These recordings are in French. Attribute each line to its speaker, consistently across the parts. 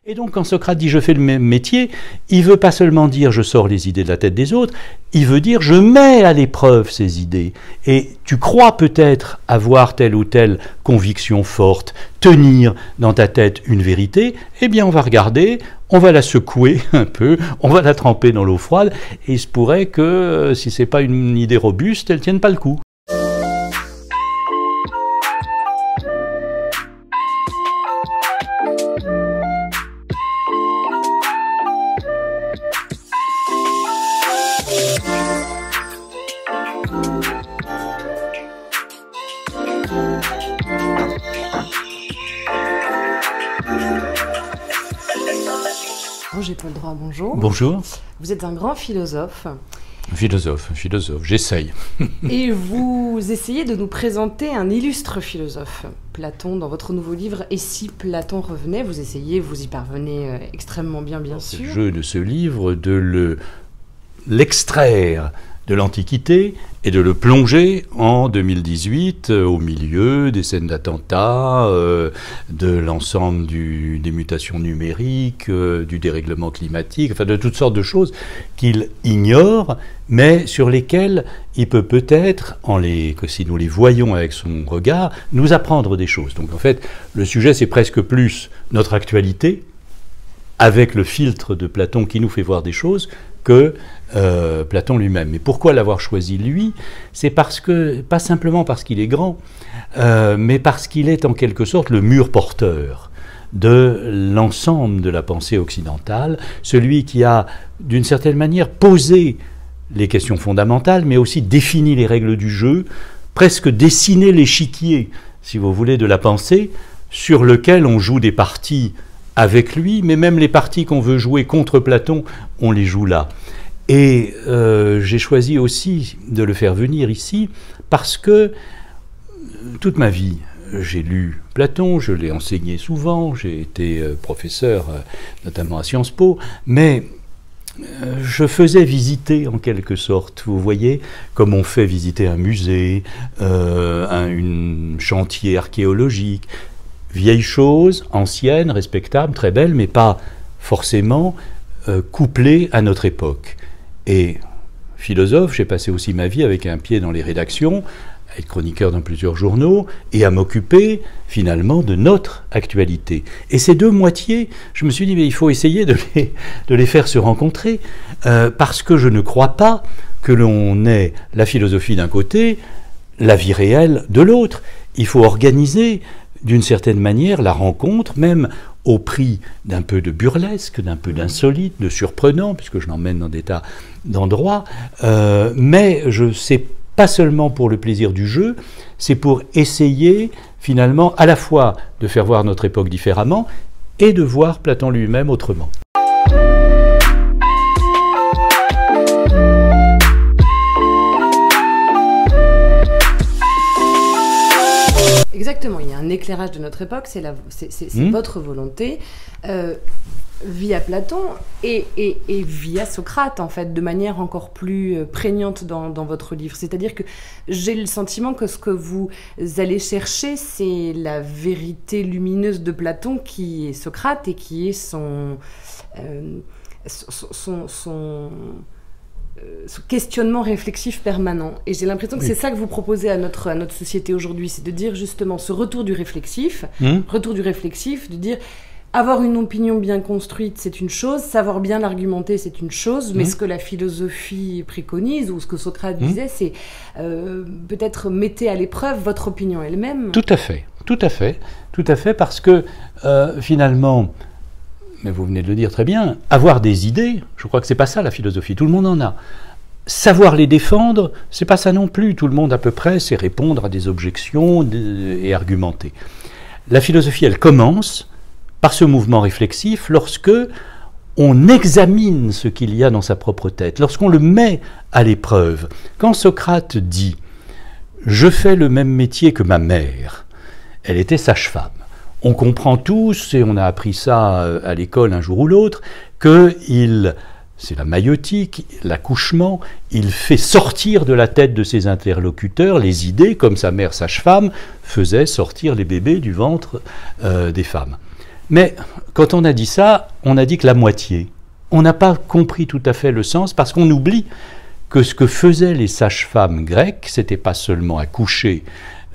Speaker 1: Et donc quand Socrate dit « je fais le même métier », il ne veut pas seulement dire « je sors les idées de la tête des autres », il veut dire « je mets à l'épreuve ces idées ». Et tu crois peut-être avoir telle ou telle conviction forte, tenir dans ta tête une vérité, eh bien on va regarder, on va la secouer un peu, on va la tremper dans l'eau froide, et il se pourrait que si ce n'est pas une idée robuste, elle ne tienne pas le coup.
Speaker 2: Paul Droit, bonjour.
Speaker 1: Bonjour.
Speaker 2: Vous êtes un grand philosophe.
Speaker 1: Philosophe, j'essaye.
Speaker 2: Et vous essayez de nous présenter un illustre philosophe, Platon, dans votre nouveau livre « Et si Platon revenait ?» Vous essayez, vous y parvenez extrêmement bien sûr.
Speaker 1: C'est le jeu de ce livre de l'extraire de l'Antiquité et de le plonger en 2018 au milieu des scènes d'attentats, de l'ensemble des mutations numériques, du dérèglement climatique, enfin de toutes sortes de choses qu'il ignore, mais sur lesquelles il peut peut-être, que si nous les voyons avec son regard, nous apprendre des choses. Donc en fait, le sujet c'est presque plus notre actualité, avec le filtre de Platon qui nous fait voir des choses, que Platon lui-même. Mais pourquoi l'avoir choisi lui? C'est pas simplement parce qu'il est grand, mais parce qu'il est en quelque sorte le mur porteur de l'ensemble de la pensée occidentale, celui qui a d'une certaine manière posé les questions fondamentales, mais aussi défini les règles du jeu, presque dessiné l'échiquier, si vous voulez, de la pensée, sur lequel on joue des parties avec lui, mais même les parties qu'on veut jouer contre Platon, on les joue là. Et j'ai choisi aussi de le faire venir ici parce que toute ma vie, j'ai lu Platon, je l'ai enseigné souvent, j'ai été professeur notamment à Sciences Po, mais je faisais visiter en quelque sorte, vous voyez, comme on fait visiter un musée, un chantier archéologique, vieilles choses, anciennes, respectables, très belles, mais pas forcément couplées à notre époque. Et philosophe, j'ai passé aussi ma vie avec un pied dans les rédactions, à être chroniqueur dans plusieurs journaux, et à m'occuper finalement de notre actualité. Et ces deux moitiés, je me suis dit, mais il faut essayer de les faire se rencontrer, parce que je ne crois pas que l'on ait la philosophie d'un côté, la vie réelle de l'autre. Il faut organiser d'une certaine manière la rencontre, même au prix d'un peu de burlesque, d'un peu d'insolite, de surprenant, puisque je l'emmène dans des tas d'endroits, mais c'est pas seulement pour le plaisir du jeu, c'est pour essayer finalement à la fois de faire voir notre époque différemment et de voir Platon lui-même autrement.
Speaker 2: Exactement, il y a un éclairage de notre époque, c'est votre volonté, via Platon et via Socrate, en fait, de manière encore plus prégnante dans votre livre. C'est-à-dire que j'ai le sentiment que ce que vous allez chercher, c'est la vérité lumineuse de Platon qui est Socrate et qui est son ce questionnement réflexif permanent. Et j'ai l'impression que c'est ça que vous proposez à notre société aujourd'hui, c'est de dire justement ce retour du réflexif, de dire avoir une opinion bien construite, c'est une chose, savoir bien l'argumenter, c'est une chose, mais ce que la philosophie préconise, ou ce que Socrate disait, c'est peut-être mettez à l'épreuve votre opinion elle-même.
Speaker 1: Tout à fait, parce que finalement, mais vous venez de le dire très bien, avoir des idées, je crois que c'est pas ça la philosophie, tout le monde en a. Savoir les défendre, c'est pas ça non plus, tout le monde à peu près sait répondre à des objections et argumenter. La philosophie, elle commence par ce mouvement réflexif lorsque on examine ce qu'il y a dans sa propre tête, lorsqu'on le met à l'épreuve. Quand Socrate dit « je fais le même métier que ma mère », elle était sage-femme. On comprend tous, et on a appris ça à l'école un jour ou l'autre, que c'est la maïeutique, l'accouchement, il fait sortir de la tête de ses interlocuteurs les idées, comme sa mère sage-femme faisait sortir les bébés du ventre des femmes. Mais quand on a dit ça, on a dit que la moitié. On n'a pas compris tout à fait le sens, parce qu'on oublie que ce que faisaient les sages-femmes grecques, c'était pas seulement accoucher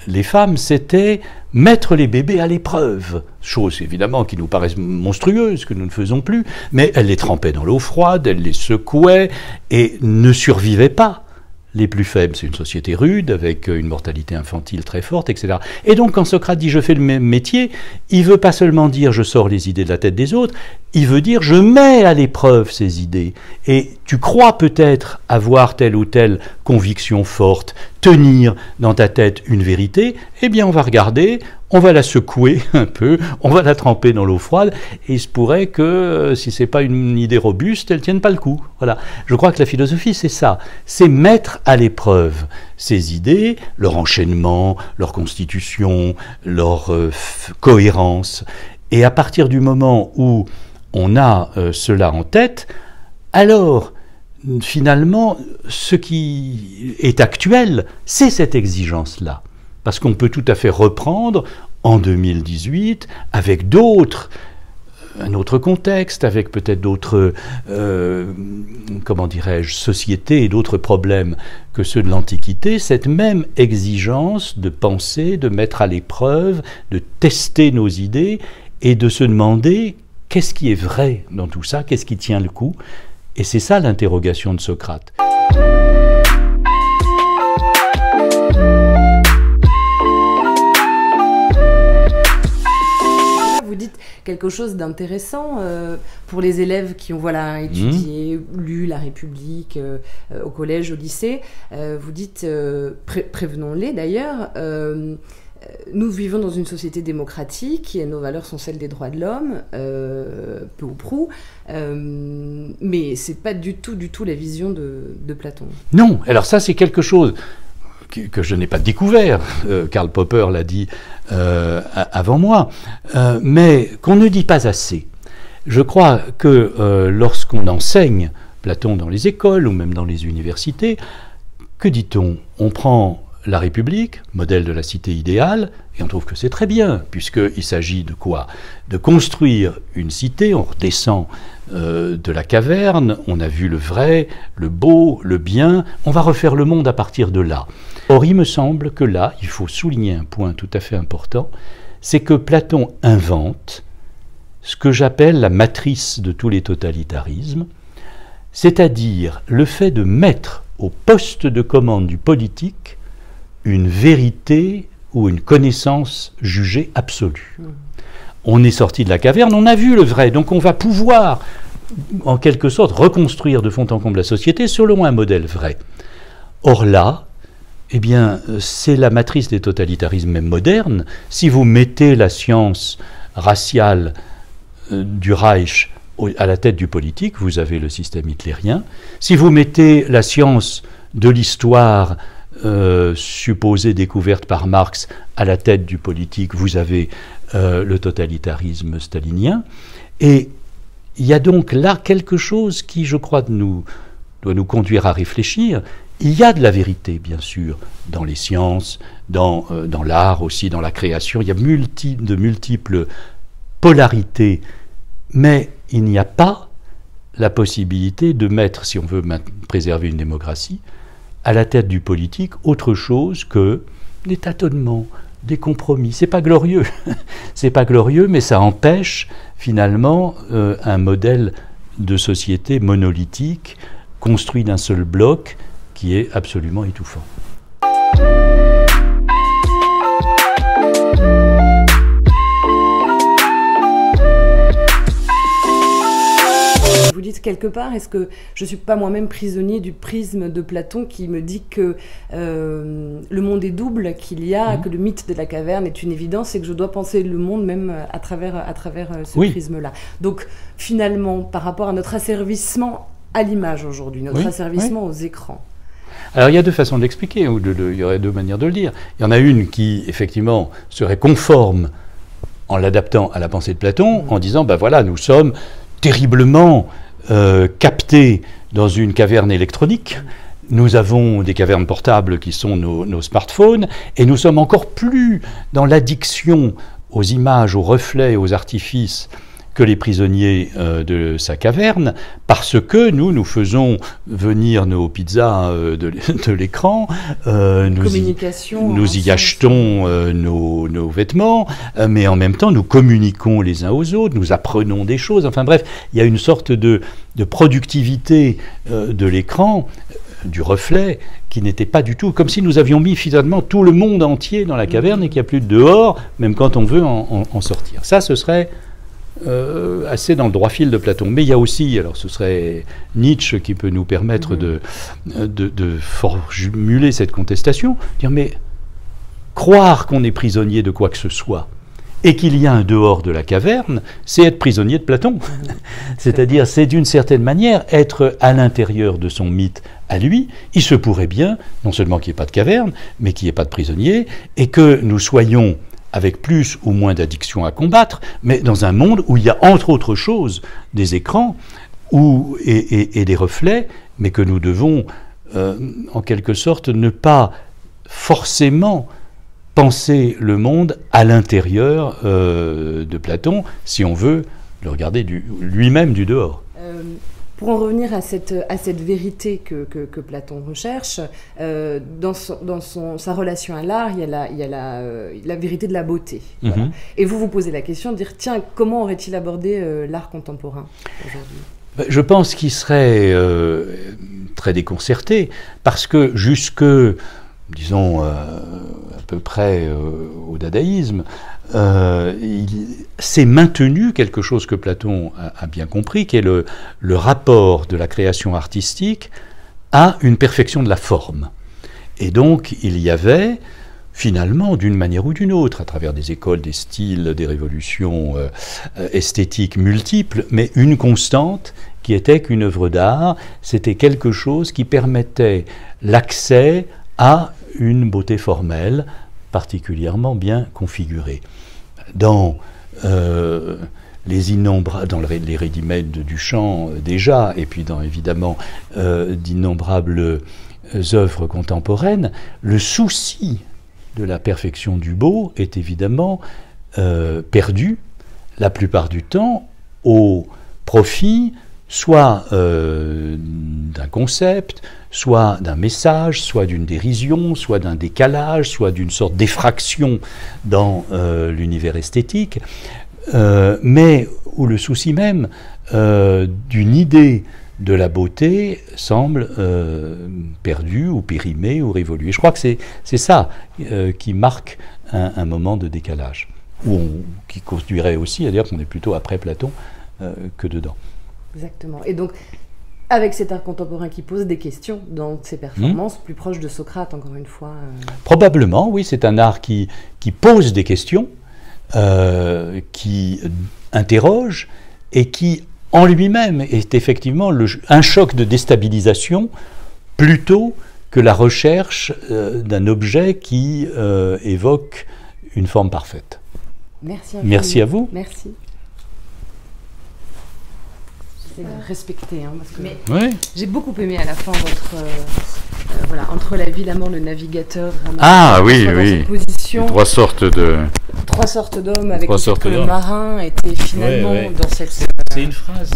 Speaker 1: les femmes, c'était mettre les bébés à l'épreuve. Chose évidemment qui nous paraît monstrueuse, que nous ne faisons plus, mais elles les trempaient dans l'eau froide, elles les secouaient et ne survivaient pas. Les plus faibles, c'est une société rude, avec une mortalité infantile très forte, etc. Et donc, quand Socrate dit « je fais le même métier », il ne veut pas seulement dire « je sors les idées de la tête des autres », il veut dire « je mets à l'épreuve ces idées ». Et tu crois peut-être avoir telle ou telle conviction forte, tenir dans ta tête une vérité, eh bien on va regarder, on va la secouer un peu, on va la tremper dans l'eau froide, et il se pourrait que, si ce n'est pas une idée robuste, elle ne tienne pas le coup. Voilà. Je crois que la philosophie, c'est ça, c'est mettre à l'épreuve ces idées, leur enchaînement, leur constitution, leur cohérence, et à partir du moment où on a cela en tête, alors finalement, ce qui est actuel, c'est cette exigence-là. Parce qu'on peut tout à fait reprendre en 2018 avec d'autres, un autre contexte, avec peut-être d'autres, comment dirais-je, sociétés et d'autres problèmes que ceux de l'Antiquité, cette même exigence de penser, de mettre à l'épreuve, de tester nos idées et de se demander qu'est-ce qui est vrai dans tout ça, qu'est-ce qui tient le coup. Et c'est ça l'interrogation de Socrate.
Speaker 2: Vous dites quelque chose d'intéressant pour les élèves qui ont étudié, lu La République au collège, au lycée. Vous dites, prévenons-les d'ailleurs, nous vivons dans une société démocratique et nos valeurs sont celles des droits de l'homme, peu ou prou, mais c'est pas du tout la vision de Platon.
Speaker 1: Non, alors ça c'est quelque chose que je n'ai pas découvert, Karl Popper l'a dit avant moi, mais qu'on ne dit pas assez. Je crois que lorsqu'on enseigne Platon dans les écoles ou même dans les universités, que dit-on? On prend La République, modèle de la cité idéale, et on trouve que c'est très bien, puisqu'il s'agit de quoi? De construire une cité, on redescend de la caverne, on a vu le vrai, le beau, le bien, on va refaire le monde à partir de là. Or, il me semble que là, il faut souligner un point tout à fait important, c'est que Platon invente ce que j'appelle la matrice de tous les totalitarismes, c'est-à-dire le fait de mettre au poste de commande du politique une vérité ou une connaissance jugée absolue. On est sorti de la caverne, on a vu le vrai, donc on va pouvoir, en quelque sorte, reconstruire de fond en comble la société selon un modèle vrai. Or là, eh bien, c'est la matrice des totalitarismes même modernes. Si vous mettez la science raciale du Reich à la tête du politique, vous avez le système hitlérien. Si vous mettez la science de l'histoire supposée découverte par Marx à la tête du politique, vous avez le totalitarisme stalinien. Et il y a donc là quelque chose qui, je crois, doit nous conduire à réfléchir. Il y a de la vérité, bien sûr, dans les sciences, dans l'art aussi, dans la création. Il y a de multiples polarités, mais il n'y a pas la possibilité de mettre, si on veut préserver une démocratie, à la tête du politique autre chose que des tâtonnements, des compromis. C'est pas glorieux, c'est pas glorieux, mais ça empêche finalement un modèle de société monolithique construit d'un seul bloc qui est absolument étouffant.
Speaker 2: Vous dites quelque part, est-ce que je ne suis pas moi-même prisonnier du prisme de Platon qui me dit que le monde est double, qu'il y a, que le mythe de la caverne est une évidence et que je dois penser le monde même à travers ce prisme-là. Donc finalement, par rapport à notre asservissement à l'image aujourd'hui, notre asservissement aux écrans.
Speaker 1: Alors il y a deux façons de l'expliquer, il y aurait deux manières de le dire. Il y en a une qui, effectivement, serait conforme en l'adaptant à la pensée de Platon, en disant, ben voilà, nous sommes terriblement captés dans une caverne électronique. Nous avons des cavernes portables qui sont nos smartphones, et nous sommes encore plus dans l'addiction aux images, aux reflets, aux artifices que les prisonniers de sa caverne, parce que nous faisons venir nos pizzas de l'écran, nous y achetons nos vêtements, mais en même temps nous communiquons les uns aux autres, nous apprenons des choses, enfin bref, il y a une sorte de productivité de l'écran, du reflet, qui n'était pas du tout, comme si nous avions mis finalement tout le monde entier dans la caverne et qu'il n'y a plus de dehors, même quand on veut en sortir. Ça, ce serait assez dans le droit fil de Platon. Mais il y a aussi, alors ce serait Nietzsche qui peut nous permettre de formuler cette contestation, dire mais croire qu'on est prisonnier de quoi que ce soit et qu'il y a un dehors de la caverne, c'est être prisonnier de Platon. C'est-à-dire, c'est d'une certaine manière être à l'intérieur de son mythe à lui. Il se pourrait bien, non seulement qu'il n'y ait pas de caverne, mais qu'il n'y ait pas de prisonnier, et que nous soyons avec plus ou moins d'addiction à combattre, mais dans un monde où il y a entre autres choses des écrans et des reflets, mais que nous devons en quelque sorte ne pas forcément penser le monde à l'intérieur de Platon, si on veut le regarder lui-même du dehors.
Speaker 2: Pour en revenir à cette vérité que Platon recherche, dans sa relation à l'art, il y a la vérité de la beauté. Voilà. Et vous posez la question de dire, tiens, comment aurait-il abordé l'art contemporain aujourd'hui ?
Speaker 1: Je pense qu'il serait très déconcerté, parce que jusque, disons, à peu près au dadaïsme, il s'est maintenu quelque chose que Platon a bien compris, qui est le rapport de la création artistique à une perfection de la forme. Et donc, il y avait, finalement, d'une manière ou d'une autre, à travers des écoles, des styles, des révolutions esthétiques multiples, mais une constante qui était qu'une œuvre d'art, c'était quelque chose qui permettait l'accès à une beauté formelle particulièrement bien configurée. Dans les ready-made de Duchamp déjà, et puis dans évidemment d'innombrables œuvres contemporaines, le souci de la perfection du beau est évidemment perdu la plupart du temps au profit soit d'un concept, soit d'un message, soit d'une dérision, soit d'un décalage, soit d'une sorte d'effraction dans l'univers esthétique, mais où le souci même d'une idée de la beauté semble perdu ou périmé ou révolu. Et je crois que c'est ça qui marque un moment de décalage, qui conduirait aussi à dire qu'on est plutôt après Platon que dedans.
Speaker 2: Exactement. Et donc, avec cet art contemporain qui pose des questions dans ses performances, plus proche de Socrate, encore une fois.
Speaker 1: Probablement, oui, c'est un art qui pose des questions, qui interroge et qui, en lui-même, est effectivement un choc de déstabilisation plutôt que la recherche d'un objet qui évoque une forme parfaite.
Speaker 2: Merci.
Speaker 1: Merci à vous.
Speaker 2: Merci. Respecter, parce que
Speaker 1: oui.
Speaker 2: J'ai beaucoup aimé à la fin votre entre la vie, la mort, le navigateur.
Speaker 1: Oui.
Speaker 2: Position,
Speaker 1: trois sortes
Speaker 2: d'hommes avec le marin était finalement dans cette.
Speaker 1: C'est une phrase.